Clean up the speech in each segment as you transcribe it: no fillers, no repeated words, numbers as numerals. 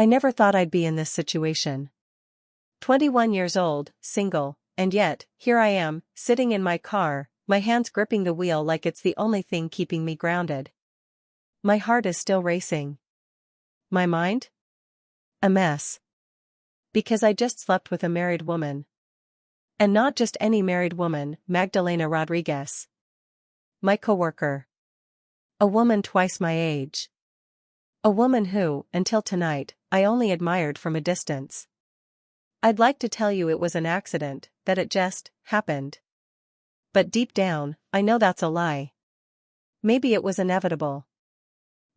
I never thought I'd be in this situation. 21 years old, single, and yet, here I am, sitting in my car, my hands gripping the wheel like it's the only thing keeping me grounded. My heart is still racing. My mind? A mess. Because I just slept with a married woman. And not just any married woman, Magdalena Rodriguez. My coworker. A woman twice my age. A woman who, until tonight, I only admired from a distance. I'd like to tell you it was an accident, that it just happened. But deep down, I know that's a lie. Maybe it was inevitable.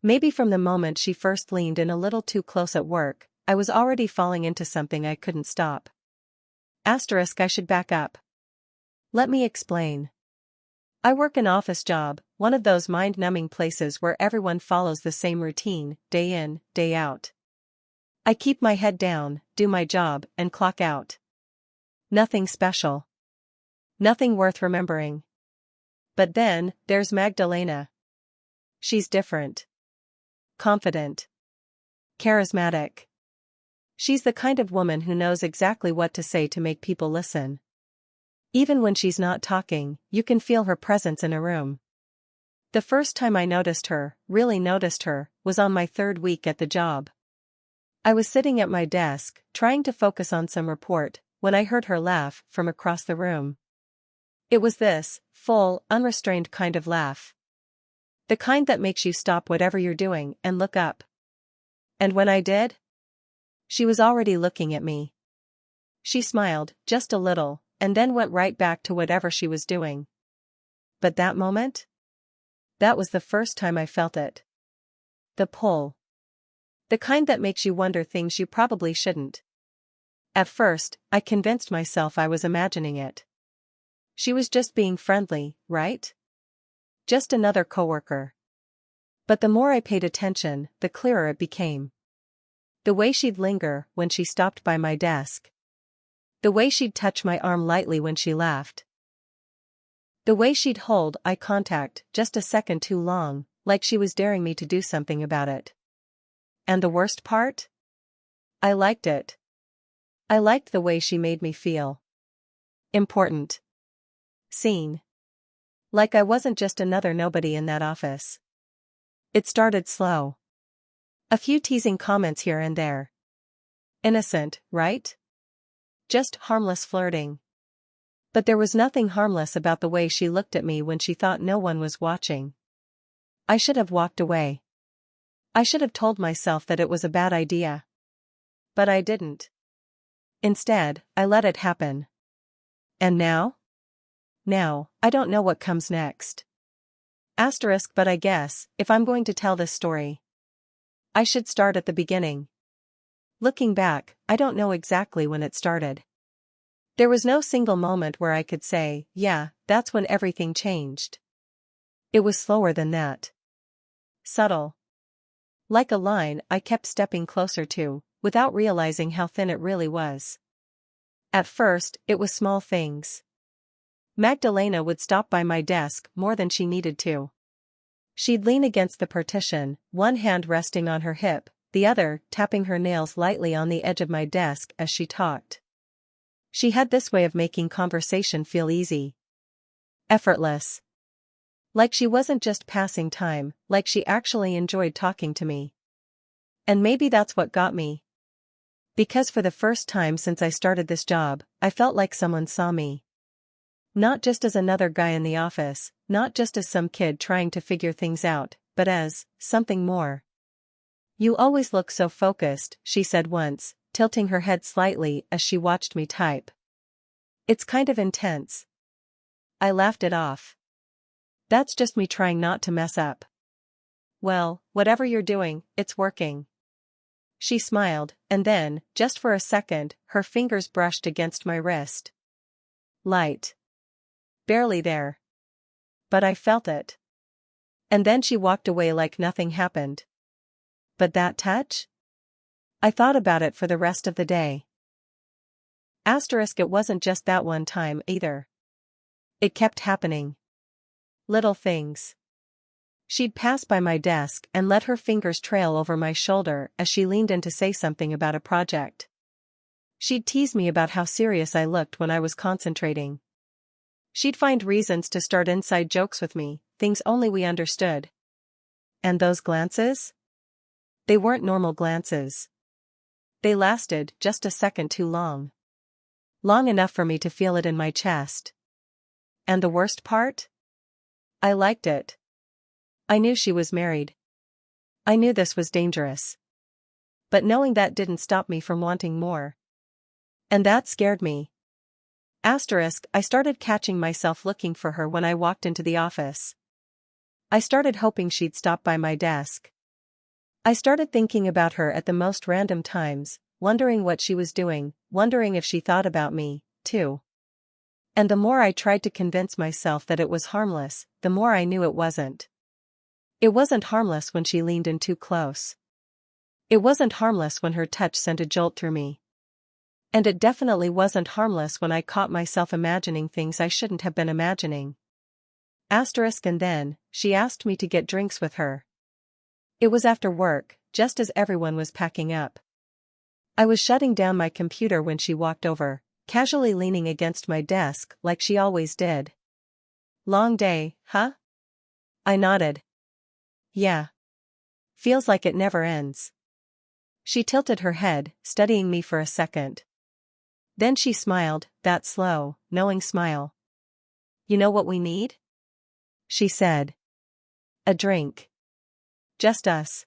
Maybe from the moment she first leaned in a little too close at work, I was already falling into something I couldn't stop. Asterisk, I should back up. Let me explain. I work an office job, one of those mind-numbing places where everyone follows the same routine, day in, day out. I keep my head down, do my job, and clock out. Nothing special. Nothing worth remembering. But then, there's Magdalena. She's different. Confident. Charismatic. She's the kind of woman who knows exactly what to say to make people listen. Even when she's not talking, you can feel her presence in a room. The first time I noticed her, really noticed her, was on my 3rd week at the job. I was sitting at my desk, trying to focus on some report, when I heard her laugh from across the room. It was this, full, unrestrained kind of laugh. The kind that makes you stop whatever you're doing and look up. And when I did, she was already looking at me. She smiled, just a little, and then went right back to whatever she was doing. But that moment? That was the first time I felt it. The pull. The kind that makes you wonder things you probably shouldn't. At first, I convinced myself I was imagining it. She was just being friendly, right? Just another coworker. But the more I paid attention, the clearer it became. The way she'd linger when she stopped by my desk. The way she'd touch my arm lightly when she laughed. The way she'd hold eye contact just a second too long, like she was daring me to do something about it. And the worst part? I liked it. I liked the way she made me feel. Important. Seen. Like I wasn't just another nobody in that office. It started slow. A few teasing comments here and there. Innocent, right? Just harmless flirting. But there was nothing harmless about the way she looked at me when she thought no one was watching. I should have walked away. I should have told myself that it was a bad idea. But I didn't. Instead, I let it happen. And now? Now, I don't know what comes next. Asterisk, but I guess, if I'm going to tell this story, I should start at the beginning. Looking back, I don't know exactly when it started. There was no single moment where I could say, yeah, that's when everything changed. It was slower than that. Subtle. Like a line I kept stepping closer to, without realizing how thin it really was. At first, it was small things. Magdalena would stop by my desk more than she needed to. She'd lean against the partition, one hand resting on her hip, the other tapping her nails lightly on the edge of my desk as she talked. She had this way of making conversation feel easy. Effortless. Like she wasn't just passing time, like she actually enjoyed talking to me. And maybe that's what got me. Because for the first time since I started this job, I felt like someone saw me. Not just as another guy in the office, not just as some kid trying to figure things out, but as something more. You always look so focused, she said once, tilting her head slightly as she watched me type. It's kind of intense. I laughed it off. That's just me trying not to mess up. Well, whatever you're doing, it's working. She smiled, and then, just for a second, her fingers brushed against my wrist. Light. Barely there. But I felt it. And then she walked away like nothing happened. But that touch? I thought about it for the rest of the day. Asterisk, it wasn't just that one time either. It kept happening. Little things. She'd pass by my desk and let her fingers trail over my shoulder as she leaned in to say something about a project. She'd tease me about how serious I looked when I was concentrating. She'd find reasons to start inside jokes with me, things only we understood. And those glances? They weren't normal glances. They lasted just a second too long. Long enough for me to feel it in my chest. And the worst part? I liked it. I knew she was married. I knew this was dangerous. But knowing that didn't stop me from wanting more. And that scared me. I started catching myself looking for her when I walked into the office. I started hoping she'd stop by my desk. I started thinking about her at the most random times, wondering what she was doing, wondering if she thought about me, too. And the more I tried to convince myself that it was harmless, the more I knew it wasn't. It wasn't harmless when she leaned in too close. It wasn't harmless when her touch sent a jolt through me. And it definitely wasn't harmless when I caught myself imagining things I shouldn't have been imagining. And then, she asked me to get drinks with her. It was after work, just as everyone was packing up. I was shutting down my computer when she walked over, casually leaning against my desk like she always did. Long day, huh? I nodded. Yeah. Feels like it never ends. She tilted her head, studying me for a second. Then she smiled, that slow, knowing smile. You know what we need? She said. A drink. Just us.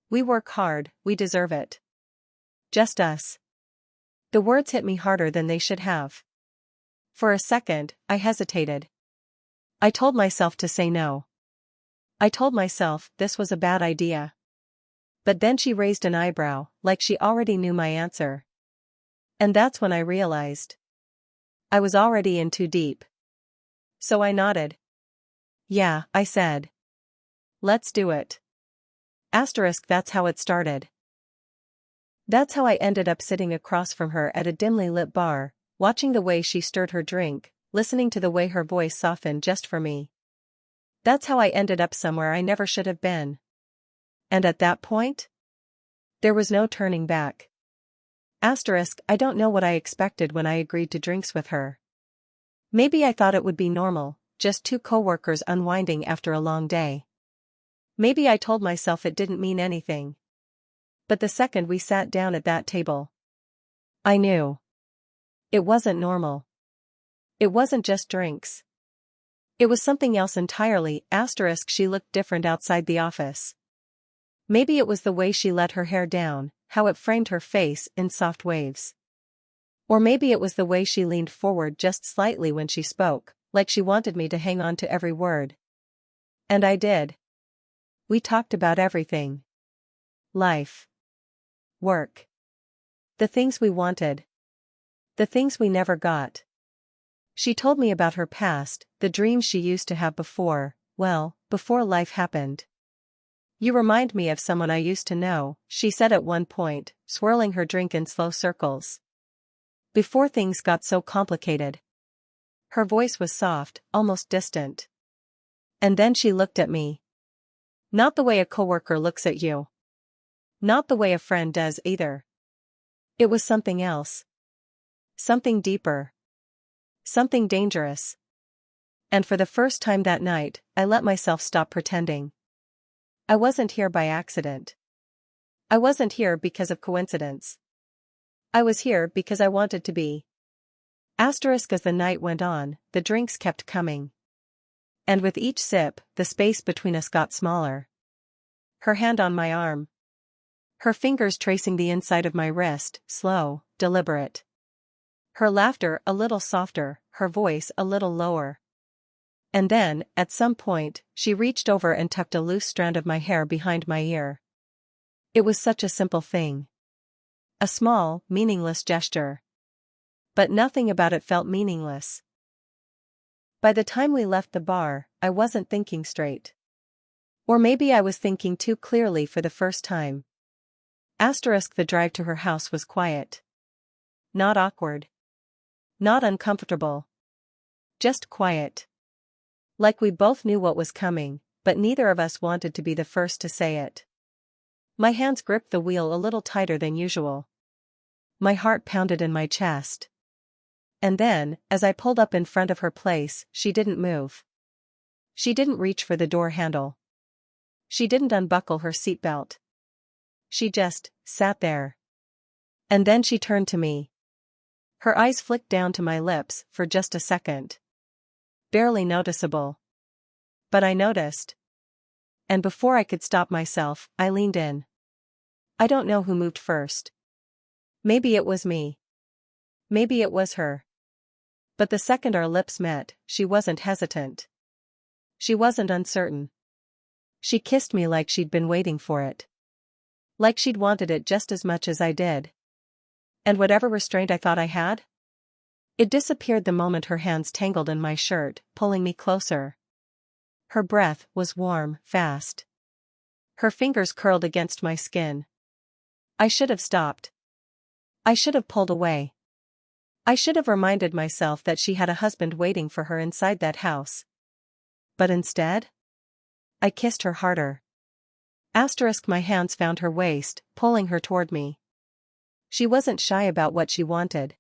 We work hard, we deserve it. Just us. The words hit me harder than they should have. For a second, I hesitated. I told myself to say no. I told myself this was a bad idea. But then she raised an eyebrow, like she already knew my answer. And that's when I realized. I was already in too deep. So I nodded. Yeah, I said. Let's do it. That's how it started. That's how I ended up sitting across from her at a dimly lit bar, watching the way she stirred her drink, listening to the way her voice softened just for me. That's how I ended up somewhere I never should have been. And at that point? There was no turning back. I don't know what I expected when I agreed to drinks with her. Maybe I thought it would be normal, just two coworkers unwinding after a long day. Maybe I told myself it didn't mean anything. But the second we sat down at that table, I knew. It wasn't normal. It wasn't just drinks. It was something else entirely. She looked different outside the office. Maybe it was the way she let her hair down, how it framed her face in soft waves. Or maybe it was the way she leaned forward just slightly when she spoke, like she wanted me to hang on to every word. And I did. We talked about everything. Life. Work. The things we wanted. The things we never got. She told me about her past, the dreams she used to have before life happened. You remind me of someone I used to know, she said at one point, swirling her drink in slow circles. Before things got so complicated. Her voice was soft, almost distant. And then she looked at me. Not the way a coworker looks at you. Not the way a friend does either. It was something else. Something deeper. Something dangerous. And for the first time that night, I let myself stop pretending. I wasn't here by accident. I wasn't here because of coincidence. I was here because I wanted to be. As the night went on, the drinks kept coming. And with each sip, the space between us got smaller. Her hand on my arm. Her fingers tracing the inside of my wrist, slow, deliberate. Her laughter a little softer, her voice a little lower. And then, at some point, she reached over and tucked a loose strand of my hair behind my ear. It was such a simple thing. A small, meaningless gesture. But nothing about it felt meaningless. By the time we left the bar, I wasn't thinking straight. Or maybe I was thinking too clearly for the first time. The drive to her house was quiet. Not awkward. Not uncomfortable. Just quiet. Like we both knew what was coming, but neither of us wanted to be the first to say it. My hands gripped the wheel a little tighter than usual. My heart pounded in my chest. And then, as I pulled up in front of her place, she didn't move. She didn't reach for the door handle. She didn't unbuckle her seatbelt. She just sat there. And then she turned to me. Her eyes flicked down to my lips for just a second. Barely noticeable. But I noticed. And before I could stop myself, I leaned in. I don't know who moved first. Maybe it was me. Maybe it was her. But the second our lips met, she wasn't hesitant. She wasn't uncertain. She kissed me like she'd been waiting for it. Like she'd wanted it just as much as I did. And whatever restraint I thought I had? It disappeared the moment her hands tangled in my shirt, pulling me closer. Her breath was warm, fast. Her fingers curled against my skin. I should have stopped. I should have pulled away. I should have reminded myself that she had a husband waiting for her inside that house. But instead? I kissed her harder. My hands found her waist, pulling her toward me. She wasn't shy about what she wanted.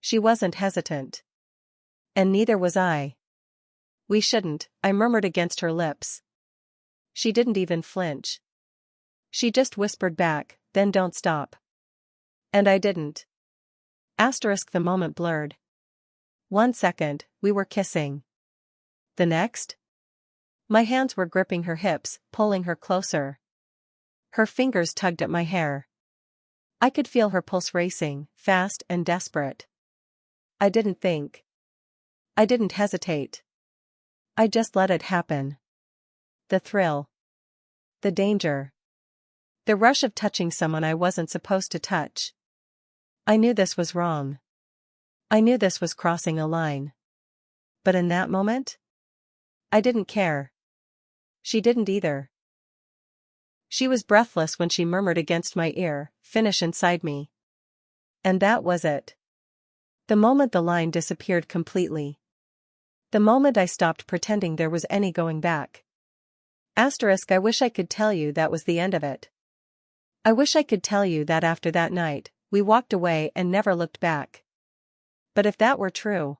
She wasn't hesitant. And neither was I. We shouldn't, I murmured against her lips. She didn't even flinch. She just whispered back, then don't stop. And I didn't. The moment blurred. 1 second, we were kissing. The next? My hands were gripping her hips, pulling her closer. Her fingers tugged at my hair. I could feel her pulse racing, fast and desperate. I didn't think. I didn't hesitate. I just let it happen. The thrill. The danger. The rush of touching someone I wasn't supposed to touch. I knew this was wrong. I knew this was crossing a line. But in that moment? I didn't care. She didn't either. She was breathless when she murmured against my ear, "Finish inside me." And that was it. The moment the line disappeared completely. The moment I stopped pretending there was any going back. I wish I could tell you that was the end of it. I wish I could tell you that after that night, we walked away and never looked back. But if that were true,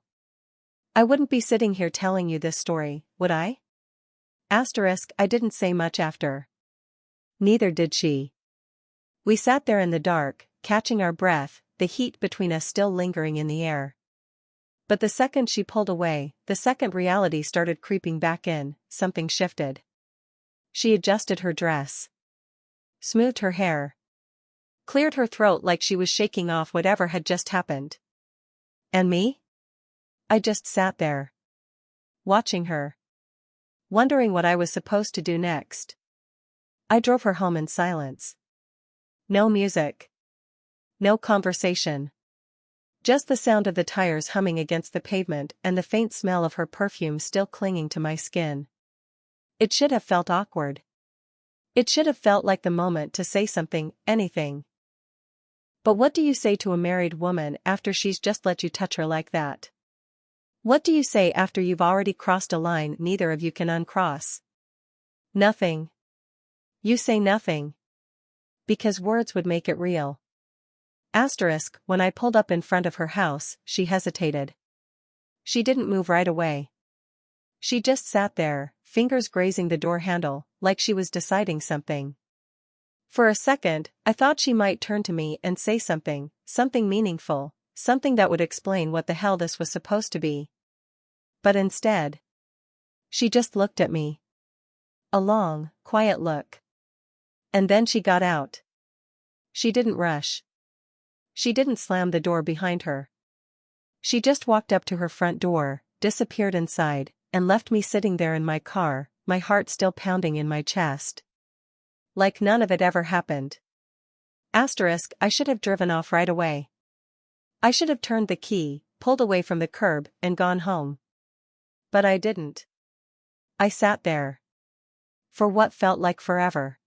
I wouldn't be sitting here telling you this story, would I? I didn't say much after. Neither did she. We sat there in the dark, catching our breath, the heat between us still lingering in the air. But the second she pulled away, the second reality started creeping back in, something shifted. She adjusted her dress. Smoothed her hair. Cleared her throat like she was shaking off whatever had just happened. And me? I just sat there. Watching her. Wondering what I was supposed to do next. I drove her home in silence. No music. No conversation. Just the sound of the tires humming against the pavement and the faint smell of her perfume still clinging to my skin. It should have felt awkward. It should have felt like the moment to say something, anything. But what do you say to a married woman after she's just let you touch her like that? What do you say after you've already crossed a line neither of you can uncross? Nothing. You say nothing. Because words would make it real. When I pulled up in front of her house, she hesitated. She didn't move right away. She just sat there, fingers grazing the door handle, like she was deciding something. For a second, I thought she might turn to me and say something, something meaningful, something that would explain what the hell this was supposed to be. But instead, she just looked at me. A long, quiet look. And then she got out. She didn't rush. She didn't slam the door behind her. She just walked up to her front door, disappeared inside, and left me sitting there in my car, my heart still pounding in my chest. Like none of it ever happened. I should have driven off right away. I should have turned the key, pulled away from the curb, and gone home. But I didn't. I sat there. For what felt like forever.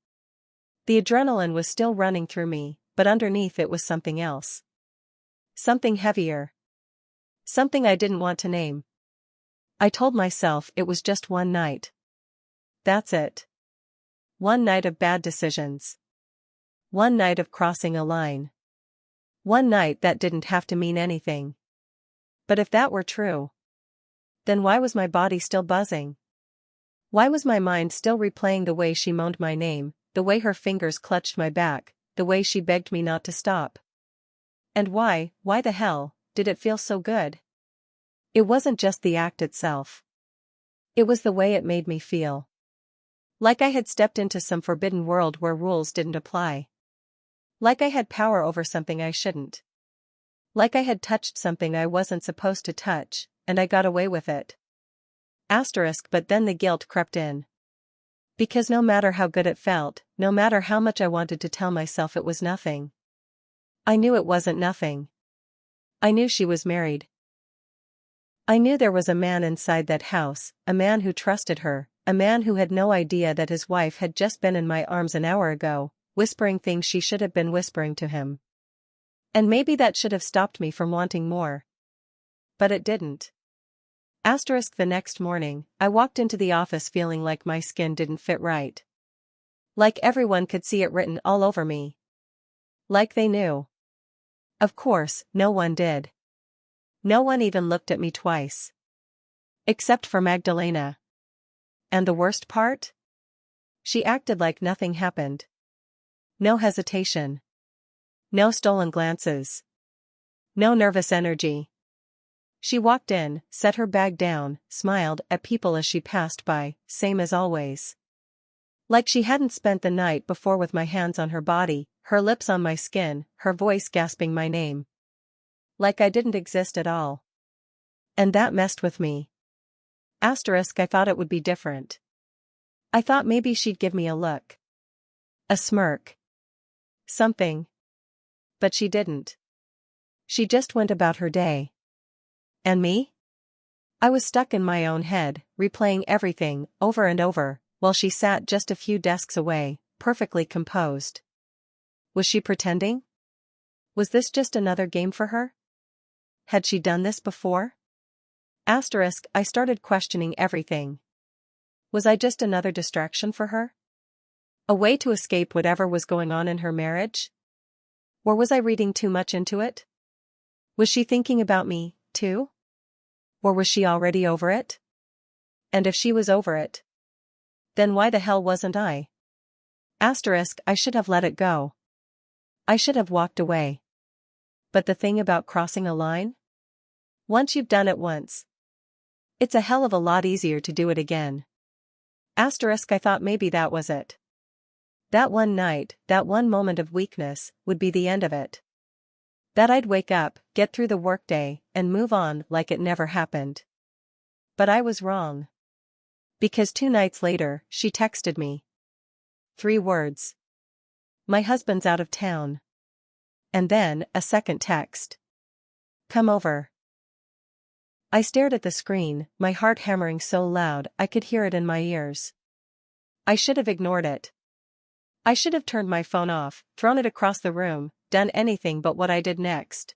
The adrenaline was still running through me, but underneath it was something else. Something heavier. Something I didn't want to name. I told myself it was just one night. That's it. One night of bad decisions. One night of crossing a line. One night that didn't have to mean anything. But if that were true, then why was my body still buzzing? Why was my mind still replaying the way she moaned my name, the way her fingers clutched my back, the way she begged me not to stop? And why the hell, did it feel so good? It wasn't just the act itself. It was the way it made me feel. Like I had stepped into some forbidden world where rules didn't apply. Like I had power over something I shouldn't. Like I had touched something I wasn't supposed to touch, and I got away with it. But then the guilt crept in. Because no matter how good it felt, no matter how much I wanted to tell myself it was nothing, I knew it wasn't nothing. I knew she was married. I knew there was a man inside that house, a man who trusted her, a man who had no idea that his wife had just been in my arms an hour ago, whispering things she should have been whispering to him. And maybe that should have stopped me from wanting more. But it didn't. The next morning, I walked into the office feeling like my skin didn't fit right. Like everyone could see it written all over me. Like they knew. Of course, no one did. No one even looked at me twice. Except for Magdalena. And the worst part? She acted like nothing happened. No hesitation. No stolen glances. No nervous energy. She walked in, set her bag down, smiled at people as she passed by, same as always. Like she hadn't spent the night before with my hands on her body, her lips on my skin, her voice gasping my name. Like I didn't exist at all. And that messed with me. I thought it would be different. I thought maybe she'd give me a look. A smirk. Something. But she didn't. She just went about her day. And me? I was stuck in my own head, replaying everything, over and over, while she sat just a few desks away, perfectly composed. Was she pretending? Was this just another game for her? Had she done this before? I started questioning everything. Was I just another distraction for her? A way to escape whatever was going on in her marriage? Or was I reading too much into it? Was she thinking about me, too? Or was she already over it? And if she was over it, then why the hell wasn't I? I should have let it go. I should have walked away. But the thing about crossing a line? Once you've done it once, it's a hell of a lot easier to do it again. I thought maybe that was it. That one night, that one moment of weakness, would be the end of it. That I'd wake up, get through the workday, and move on like it never happened. But I was wrong. Because 2 nights later, she texted me. 3 words. My husband's out of town. And then, a second text. Come over. I stared at the screen, my heart hammering so loud I could hear it in my ears. I should have ignored it. I should have turned my phone off, thrown it across the room, done anything but what I did next.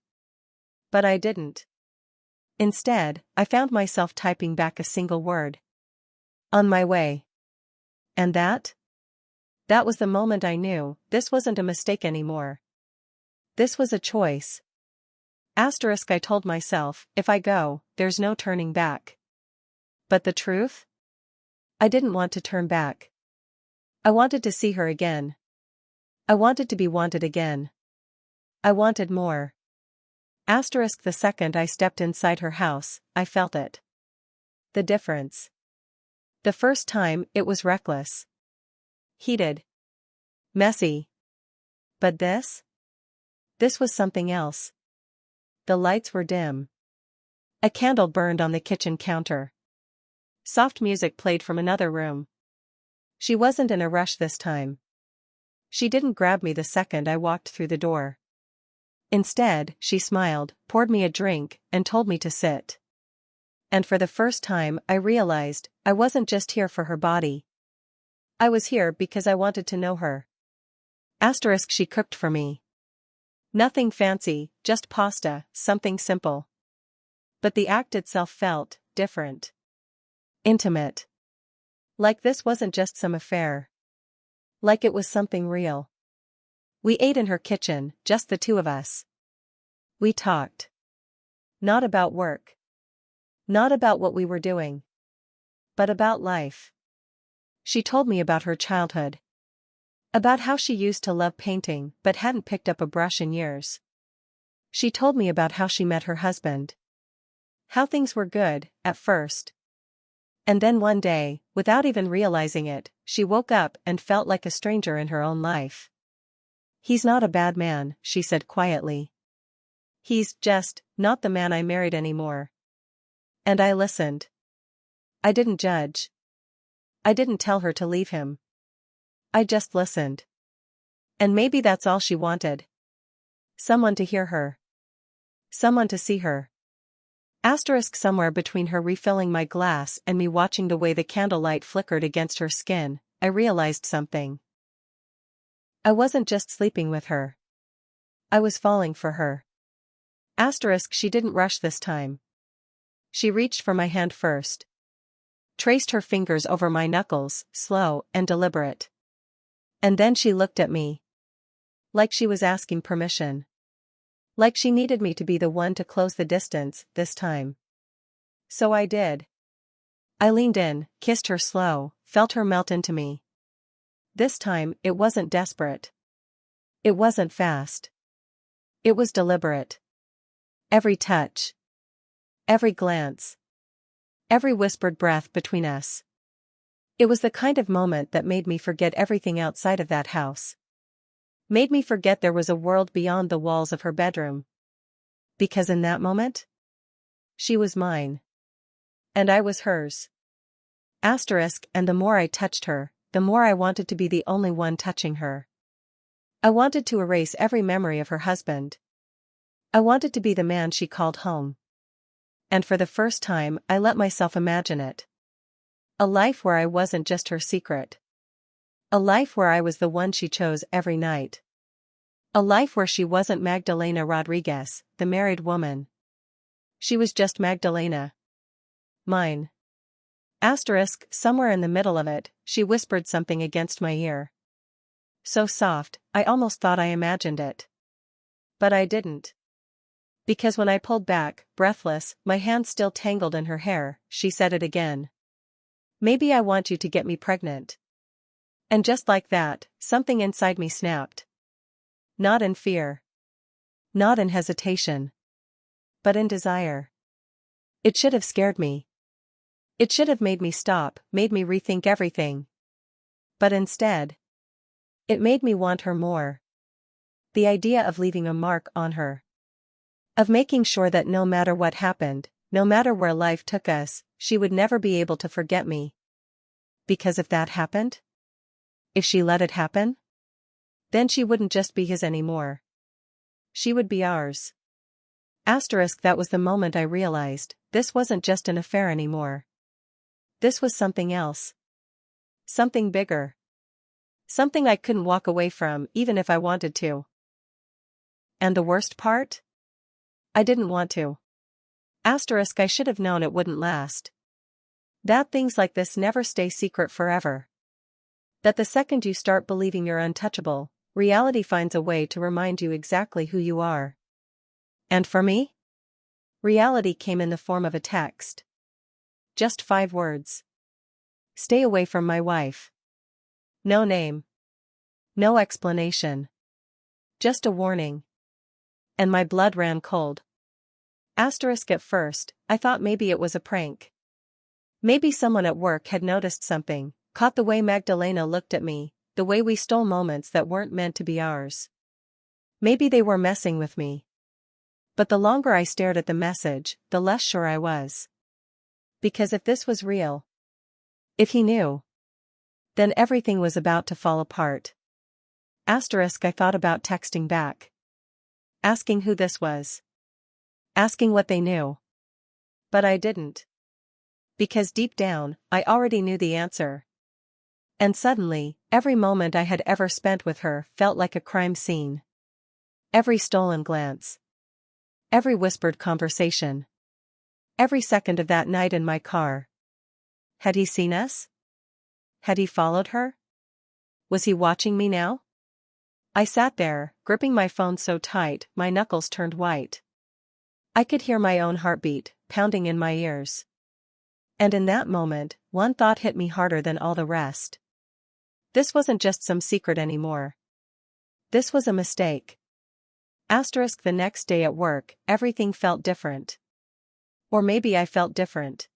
But I didn't. Instead, I found myself typing back a single word. On my way. And that? That was the moment I knew, this wasn't a mistake anymore. This was a choice. I told myself, if I go, there's no turning back. But the truth? I didn't want to turn back. I wanted to see her again. I wanted to be wanted again. I wanted more. The second I stepped inside her house, I felt it. The difference. The first time, it was reckless. Heated. Messy. But this? This was something else. The lights were dim. A candle burned on the kitchen counter. Soft music played from another room. She wasn't in a rush this time. She didn't grab me the second I walked through the door. Instead, she smiled, poured me a drink, and told me to sit. And for the first time, I realized, I wasn't just here for her body. I was here because I wanted to know her. She cooked for me. Nothing fancy, just pasta, something simple. But the act itself felt different. Intimate. Like this wasn't just some affair. Like it was something real. We ate in her kitchen, just the two of us. We talked. Not about work. Not about what we were doing. But about life. She told me about her childhood. About how she used to love painting but hadn't picked up a brush in years. She told me about how she met her husband. How things were good, at first. And then one day, without even realizing it, she woke up and felt like a stranger in her own life. "He's not a bad man," she said quietly. "He's just not the man I married anymore." And I listened. I didn't judge. I didn't tell her to leave him. I just listened. And maybe that's all she wanted. Someone to hear her. Someone to see her. Somewhere between her refilling my glass and me watching the way the candlelight flickered against her skin, I realized something. I wasn't just sleeping with her. I was falling for her. She didn't rush this time. She reached for my hand first. Traced her fingers over my knuckles, slow and deliberate. And then she looked at me. Like she was asking permission. Like she needed me to be the one to close the distance, this time. So I did. I leaned in, kissed her slow, felt her melt into me. This time, it wasn't desperate. It wasn't fast. It was deliberate. Every touch. Every glance. Every whispered breath between us. It was the kind of moment that made me forget everything outside of that house. Made me forget there was a world beyond the walls of her bedroom. Because in that moment, she was mine. And I was hers. And the more I touched her, the more I wanted to be the only one touching her. I wanted to erase every memory of her husband. I wanted to be the man she called home. And for the first time, I let myself imagine it. A life where I wasn't just her secret. A life where I was the one she chose every night. A life where she wasn't Magdalena Rodriguez, the married woman. She was just Magdalena. Mine. Somewhere in the middle of it, she whispered something against my ear. So soft, I almost thought I imagined it. But I didn't. Because when I pulled back, breathless, my hands still tangled in her hair, she said it again. "Maybe I want you to get me pregnant." And just like that, something inside me snapped. Not in fear. Not in hesitation. But in desire. It should have scared me. It should have made me stop, made me rethink everything. But instead, it made me want her more. The idea of leaving a mark on her. Of making sure that no matter what happened, no matter where life took us, she would never be able to forget me. Because if that happened, if she let it happen, then she wouldn't just be his anymore. She would be ours. That was the moment I realized, this wasn't just an affair anymore. This was something else. Something bigger. Something I couldn't walk away from even if I wanted to. And the worst part? I didn't want to. I should have known it wouldn't last. That things like this never stay secret forever. That the second you start believing you're untouchable, reality finds a way to remind you exactly who you are. And for me? Reality came in the form of a text. Just 5 words. Stay away from my wife. No name. No explanation. Just a warning. And my blood ran cold. At first, I thought maybe it was a prank. Maybe someone at work had noticed something, caught the way Magdalena looked at me, the way we stole moments that weren't meant to be ours. Maybe they were messing with me. But the longer I stared at the message, the less sure I was. Because if this was real, if he knew, then everything was about to fall apart. I thought about texting back. Asking who this was. Asking what they knew. But I didn't. Because deep down, I already knew the answer. And suddenly, every moment I had ever spent with her felt like a crime scene. Every stolen glance. Every whispered conversation. Every second of that night in my car. Had he seen us? Had he followed her? Was he watching me now? I sat there, gripping my phone so tight, my knuckles turned white. I could hear my own heartbeat, pounding in my ears. And in that moment, one thought hit me harder than all the rest. This wasn't just some secret anymore. This was a mistake. The next day at work, everything felt different. Or maybe I felt different.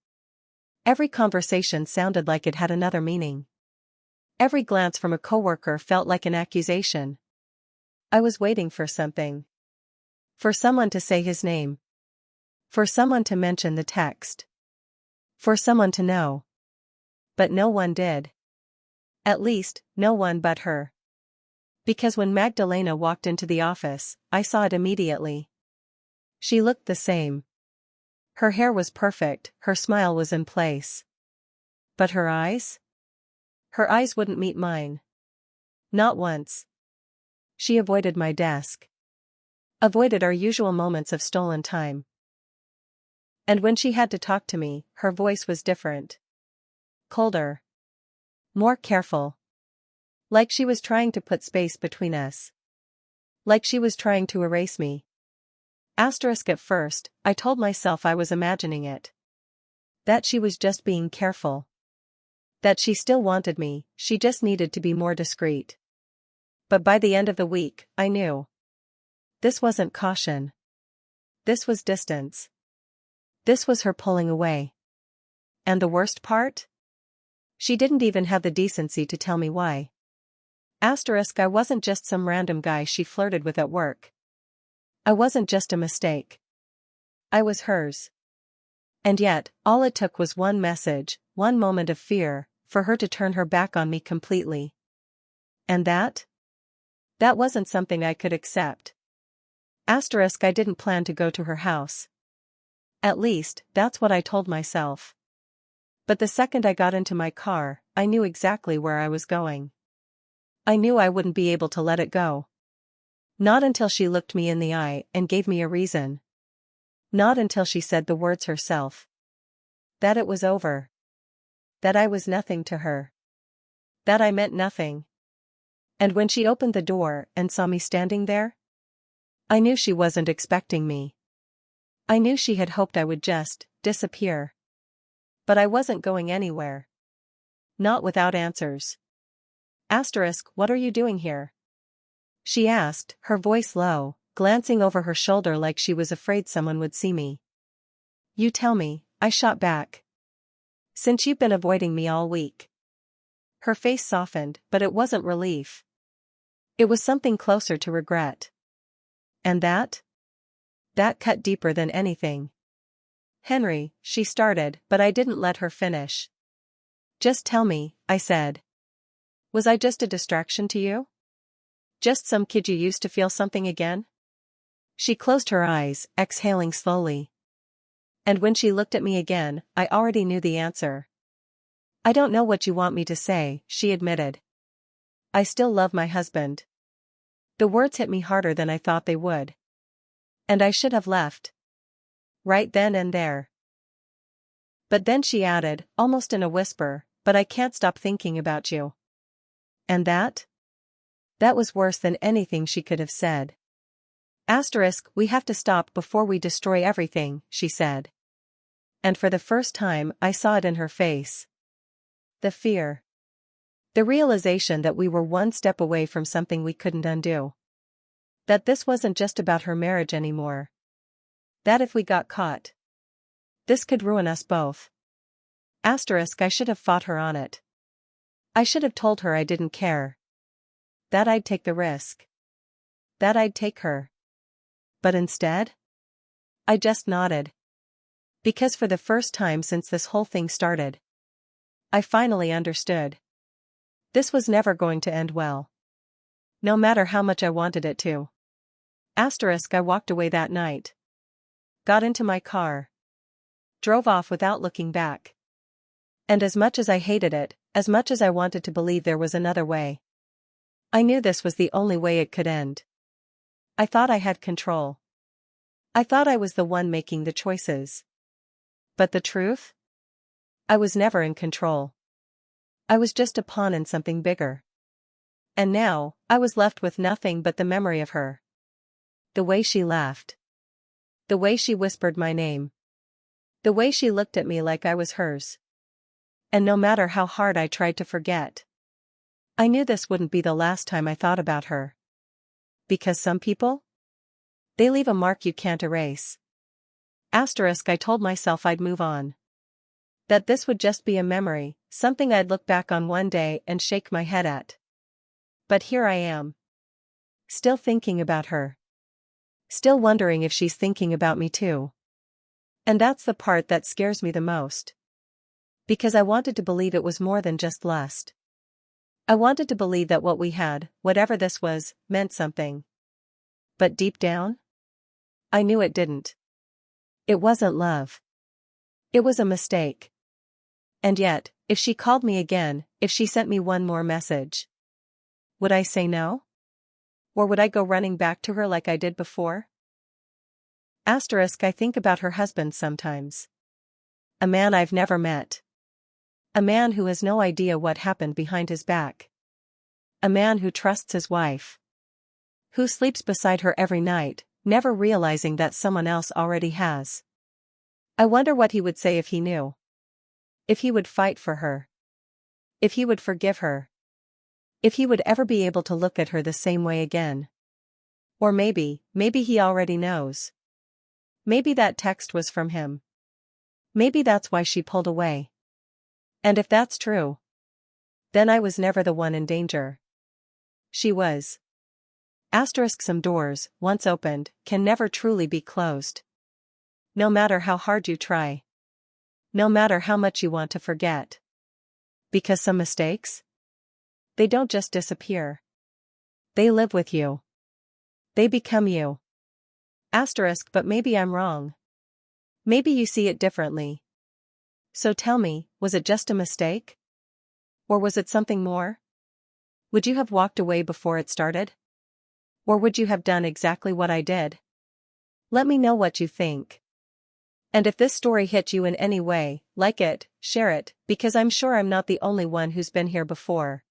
Every conversation sounded like it had another meaning. Every glance from a coworker felt like an accusation. I was waiting for something. For someone to say his name. For someone to mention the text. For someone to know. But no one did. At least, no one but her. Because when Magdalena walked into the office, I saw it immediately. She looked the same. Her hair was perfect, her smile was in place. But her eyes? Her eyes wouldn't meet mine. Not once. She avoided my desk. Avoided our usual moments of stolen time. And when she had to talk to me, her voice was different. Colder. More careful. Like she was trying to put space between us. Like she was trying to erase me. At first, I told myself I was imagining it. That she was just being careful. That she still wanted me, she just needed to be more discreet. But by the end of the week, I knew. This wasn't caution. This was distance. This was her pulling away. And the worst part? She didn't even have the decency to tell me why. I wasn't just some random guy she flirted with at work. I wasn't just a mistake. I was hers. And yet, all it took was one message, one moment of fear, for her to turn her back on me completely. And that? That wasn't something I could accept. I didn't plan to go to her house. At least, that's what I told myself. But the second I got into my car, I knew exactly where I was going. I knew I wouldn't be able to let it go. Not until she looked me in the eye and gave me a reason. Not until she said the words herself. That it was over. That I was nothing to her. That I meant nothing. And when she opened the door and saw me standing there, I knew she wasn't expecting me. I knew she had hoped I would just disappear. But I wasn't going anywhere. Not without answers. What are you doing here? She asked, her voice low, glancing over her shoulder like she was afraid someone would see me. You tell me, I shot back. Since you've been avoiding me all week. Her face softened, but it wasn't relief. It was something closer to regret. And that? That cut deeper than anything. Henry, she started, but I didn't let her finish. Just tell me, I said. Was I just a distraction to you? Just some kid you used to feel something again? She closed her eyes, exhaling slowly. And when she looked at me again, I already knew the answer. I don't know what you want me to say, she admitted. I still love my husband. The words hit me harder than I thought they would. And I should have left. Right then and there. But then she added, almost in a whisper, but I can't stop thinking about you. And that? That was worse than anything she could have said. We have to stop before we destroy everything, she said. And for the first time, I saw it in her face. The fear. The realization that we were one step away from something we couldn't undo. That this wasn't just about her marriage anymore. That if we got caught, this could ruin us both. I should have fought her on it. I should have told her I didn't care. That I'd take the risk. That I'd take her. But instead? I just nodded. Because for the first time since this whole thing started, I finally understood. This was never going to end well. No matter how much I wanted it to. I walked away that night. Got into my car. Drove off without looking back. And as much as I hated it, as much as I wanted to believe there was another way, I knew this was the only way it could end. I thought I had control. I thought I was the one making the choices. But the truth? I was never in control. I was just a pawn in something bigger. And now, I was left with nothing but the memory of her. The way she laughed. The way she whispered my name. The way she looked at me like I was hers. And no matter how hard I tried to forget, I knew this wouldn't be the last time I thought about her. Because some people? They leave a mark you can't erase. I told myself I'd move on. That this would just be a memory, something I'd look back on one day and shake my head at. But here I am. Still thinking about her. Still wondering if she's thinking about me too. And that's the part that scares me the most. Because I wanted to believe it was more than just lust. I wanted to believe that what we had, whatever this was, meant something. But deep down? I knew it didn't. It wasn't love. It was a mistake. And yet, if she called me again, if she sent me one more message, would I say no? Or would I go running back to her like I did before? I think about her husband sometimes. A man I've never met. A man who has no idea what happened behind his back. A man who trusts his wife. Who sleeps beside her every night, never realizing that someone else already has. I wonder what he would say if he knew. If he would fight for her. If he would forgive her. If he would ever be able to look at her the same way again. Or maybe he already knows. Maybe that text was from him. Maybe that's why she pulled away. And if that's true, then I was never the one in danger. She was. Some doors, once opened, can never truly be closed. No matter how hard you try. No matter how much you want to forget. Because some mistakes? They don't just disappear. They live with you. They become you. But maybe I'm wrong. Maybe you see it differently. So tell me, was it just a mistake? Or was it something more? Would you have walked away before it started? Or would you have done exactly what I did? Let me know what you think. And if this story hit you in any way, like it, share it, because I'm sure I'm not the only one who's been here before.